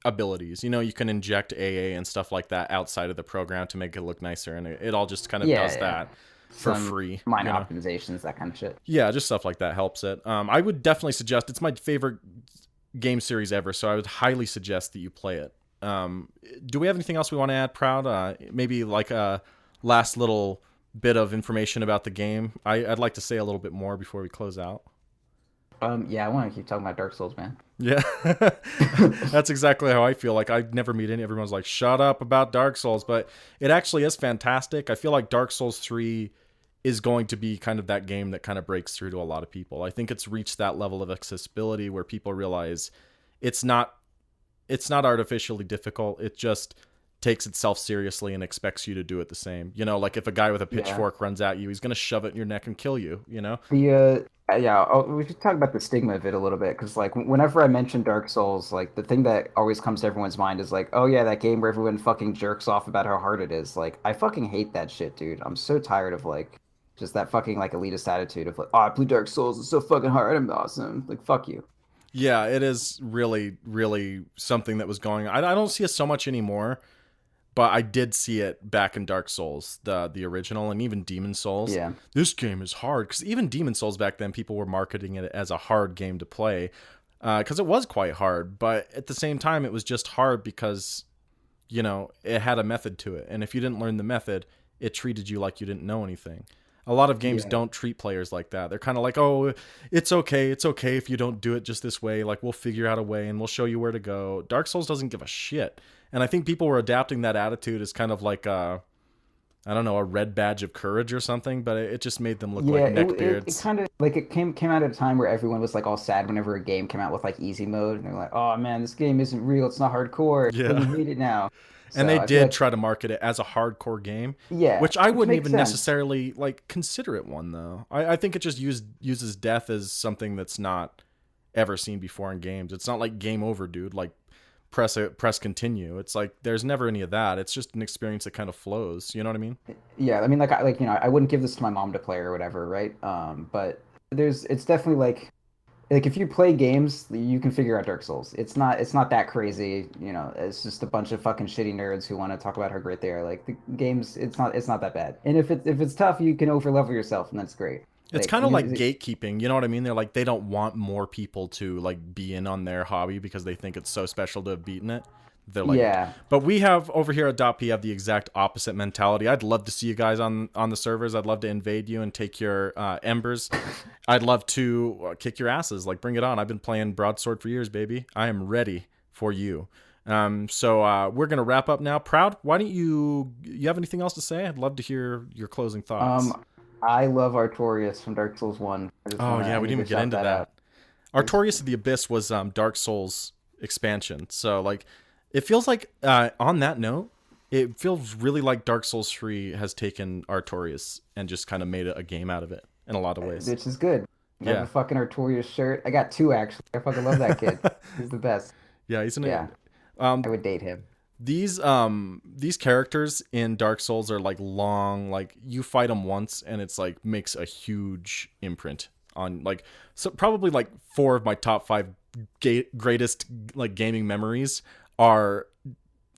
abilities. You know, you can inject AA and stuff like that outside of the program to make it look nicer, and it all just kind of Yeah, does yeah. that for Some free. minor You know, optimizations, that kind of shit. yeah, just stuff like that helps it. I would definitely suggest, it's my favorite game series ever, so I would highly suggest that you play it. Do we have anything else we want to add, Proud? Maybe like a last little bit of information about the game. I'd like to say a little bit more before we close out. Yeah, I want to keep talking about Dark Souls, man. Yeah, that's exactly how I feel. Like I never meet any. Everyone's like, "Shut up about Dark Souls," but it actually is fantastic. I feel like Dark Souls 3 is going to be kind of that game that kind of breaks through to a lot of people. I think it's reached that level of accessibility where people realize it's not it's not artificially difficult. It just takes itself seriously and expects you to do it the same. You know, like if a guy with a Yeah. pitchfork runs at you, he's going to shove it in your neck and kill you, you know? Yeah, we should talk about the stigma of it a little bit because, like, whenever I mention Dark Souls, like, the thing that always comes to everyone's mind is like, oh yeah, that game where everyone fucking jerks off about how hard it is. Like, I fucking hate that shit, dude. I'm so tired of like just that fucking like elitist attitude of like, oh, I play Dark Souls, it's so fucking hard, I'm awesome. Like, fuck you. Yeah, it is really, really something that was going on. I don't see it so much anymore, but I did see it back in Dark Souls, the original, and even Demon Souls. Yeah. This game is hard because even Demon Souls back then, people were marketing it as a hard game to play because it was quite hard. But at the same time, it was just hard because you know it had a method to it, and if you didn't learn the method, it treated you like you didn't know anything. A lot of games Yeah. don't treat players like that. They're kind of like, "Oh, it's okay if you don't do it just this way. Like we'll figure out a way and we'll show you where to go." Dark Souls doesn't give a shit. And I think people were adapting that attitude as kind of like I don't know, a red badge of courage or something, but it just made them look Yeah, like it neckbeards. kind of like it came out at a time where everyone was like all sad whenever a game came out with like easy mode, and they're like, "Oh man, this game isn't real. It's not hardcore. I Yeah. hate it now." And So they I feel did like try to market it as a hardcore game, yeah, which I which wouldn't makes even sense. necessarily like consider it one though. I think it just uses death as something that's not ever seen before in games. It's not like game over, dude. Like press continue. It's like there's never any of that. It's just an experience that kind of flows. You know what I mean? Yeah, I mean, like I wouldn't give this to my mom to play or whatever, right? But it's definitely like if you play games, you can figure out Dark Souls. It's not that crazy, you know. It's just a bunch of fucking shitty nerds who want to talk about how great they are. Like the games, it's not that bad. And if it's tough, you can overlevel yourself, and that's great. It's Like kind of like you, gatekeeping. You know what I mean? They're like they don't want more people to like be in on their hobby because they think it's so special to have beaten it. They're like, yeah, but we have over here at DotP have the exact opposite mentality. I'd love to see you guys on the servers. I'd love to invade you and take your embers. I'd love to kick your asses. Like bring it on. I've been playing broadsword for years, baby. I am ready for you. So we're gonna wrap up now. Proud. Why don't you have anything else to say? I'd love to hear your closing thoughts. um, I love Artorias from Dark Souls One. Oh yeah, I we need didn't to even get shout into that out. that. Artorias of the Abyss was Dark Souls expansion. So like it feels like on that note, it feels really like Dark Souls 3 has taken Artorias and just kind of made a game out of it in a lot of ways. Which is good. I have a Yeah. fucking Artorias shirt. I got two actually. I fucking love that kid. He's the best. Yeah, isn't it? Yeah, I Um would date him. these characters in Dark Souls are like long, like you fight them once and it's like makes a huge imprint on like so probably like four of my top 5 greatest like gaming memories are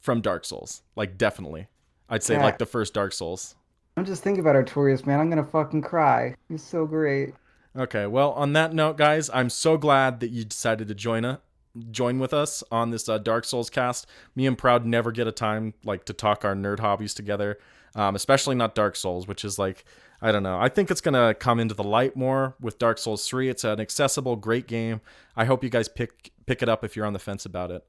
from Dark Souls. Like, definitely. I'd say, Yeah. like, the first Dark Souls. I'm just thinking about Artorias, man. I'm gonna fucking cry. He's so great. Okay, well, on that note, guys, I'm so glad that you decided to join with us on this Dark Souls cast. Me and Proud never get a time like to talk our nerd hobbies together, especially not Dark Souls, which is like, I don't know. I think it's gonna come into the light more with Dark Souls 3. It's an accessible, great game. I hope you guys pick it up if you're on the fence about it.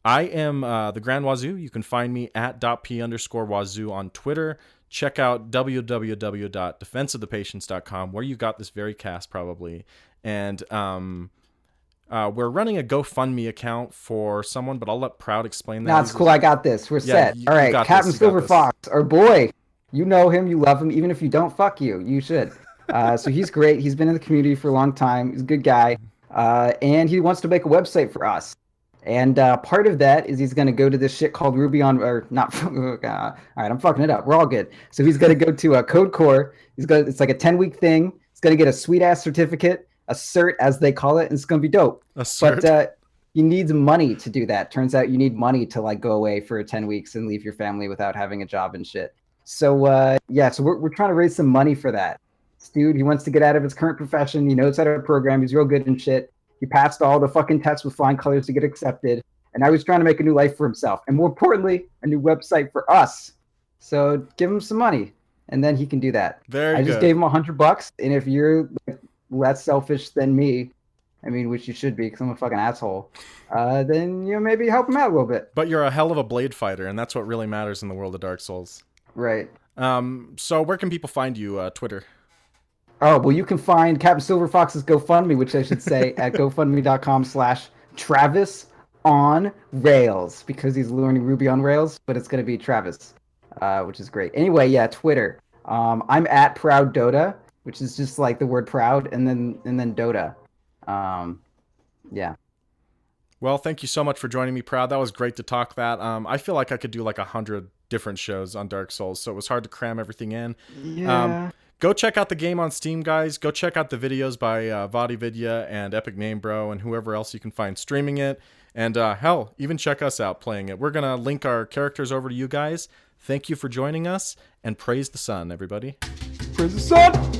I am the Grand Wazoo. You can find me at .p_Wazoo on Twitter. Check out www.defenseofthepatients.com, where you got this very cast probably. And we're running a GoFundMe account for someone, but I'll let Proud explain that. Nah, it's cool. I got this. We're set. All right, Captain Silver Fox, our boy. You know him. You love him. Even if you don't, fuck you. You should. So he's great. He's been in the community for a long time. He's a good guy. And he wants to make a website for us. And part of that is he's going to go to this shit called Ruby on, or not. All right, I'm fucking it up. We're all good. So he's going to go to Code Core. It's like a 10-week thing. He's going to get a sweet ass certificate, a cert as they call it, and it's going to be dope. A cert? But he needs money to do that. Turns out you need money to like go away for 10 weeks and leave your family without having a job and shit. So yeah, so we're trying to raise some money for that. This dude, he wants to get out of his current profession. He knows how to program. He's real good and shit. He passed all the fucking tests with flying colors to get accepted. And now he's trying to make a new life for himself. And more importantly, a new website for us. So give him some money. And then he can do that. Very I good. just gave him $100. And if you're less selfish than me, I mean, which you should be because I'm a fucking asshole, then maybe help him out a little bit. But you're a hell of a blade fighter. And that's what really matters in the world of Dark Souls. Right. So where can people find you? Twitter? Oh, well, you can find Captain Silver Fox's GoFundMe, which I should say, at gofundme.com/Travis on Rails, because he's learning Ruby on Rails, but it's going to be Travis, which is great. Anyway, yeah, Twitter. I'm at Proud Dota, which is just like the word proud, and then Dota. Yeah. Well, thank you so much for joining me, Proud. That was great to talk that. I feel like I could do like 100 different shows on Dark Souls, so it was hard to cram everything in. Yeah. Go check out the game on Steam, guys. Go check out the videos by VodiVidya and Epic Name Bro and whoever else you can find streaming it. And hell, even check us out playing it. We're going to link our characters over to you guys. Thank you for joining us, and praise the sun, everybody. Praise the sun!